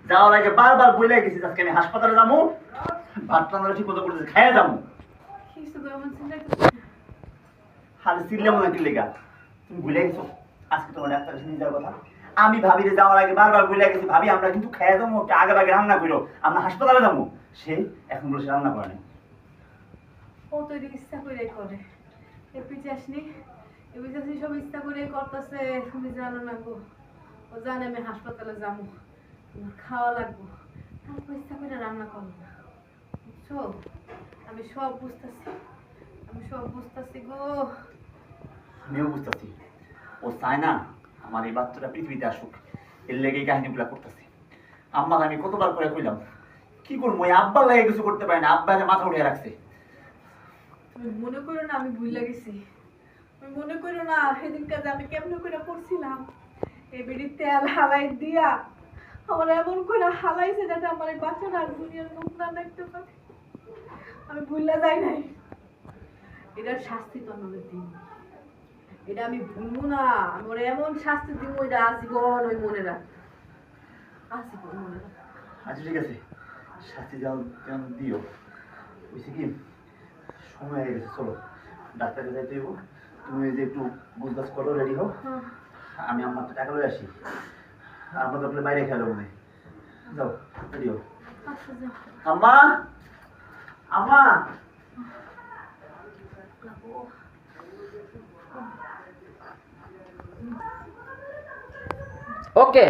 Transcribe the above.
যাওয়ার আগে বারবার বলে গেছি আজকে আমি হাসপাতালে যাবো, ভাত রান্না ঠিক মতো করতেছি, খাইয়া যাবো। হাতে চিল্লে মনে কি লেগা তুমি ভুলে গেছো আজকে তোমার ডাক্তার কাছে নিয়ে যাওয়ার কথা। আমি ভাবিরে যাওয়ার আগে বারবার বলে গেছি, ভাবি আমরা কিন্তু খাইয়া যাবো, আগে আগে রান্না করো, আমরা হাসপাতালে যাবো। সে এখন বলে সে রান্না করে নাই। ও তো ইচ্ছা করে করে আসনি সব ইচ্ছা করে করতেছে। তুমি জানো না গো, ও জানে আমি হাসপাতালে যাবো, খাওয়া লাগবো, তারপর ইচ্ছা করে রান্না করবো না, বুঝছো? আমি সব বুঝতেছি, আমি সব বুঝতেছি গো। আমিও বুঝতেছি ও চায় না আমার এই বাচ্চাটা পৃথিবীতে আসুক, এর লেগে এই কাহিনীগুলা করতেছি। আম্মার আমি কতবার করে কইলাম, কি করবো, ওই আব্বার লাগে কিছু করতে পারে না, আব্বারে মাথা উঠিয়ে রাখছে। তুমি মনে করো না আমি ভুল লাগেছি, তুমি মনে করো না সেদিন কাজে আমি কেমন করে করছিলাম, এই বেড়ির তেল হালাই দিয়া আমার এমন করে হালাইছে যাতে আমার এই বাচ্চাটা আর দুনিয়ার মুখ না দেখতে পারে। আমি ভুললে যাই নাই, এটার শাস্তি তো আমাদের দিন, এটা আমি ভুলবো না। আমার এমন শাস্তি দিব, এটা আজীবন ওই মনে রাখ, আজীবন মনে রাখ। আচ্ছা ঠিক আছে, শাস্তি যাও দিও। বুঝছি কি সময় হয়ে গেছে, চলো ডাক্তারকে যাইতে হইব। তুমি যে একটু বুঝবাস করো, রেডি হও, আমি আমার টাকা লয়ে আসি। আমরা তো বাইরে খেলো মনে, যাও রেডি হও। আচ্ছা যাও। আম্মা, আম্মা। ওকে।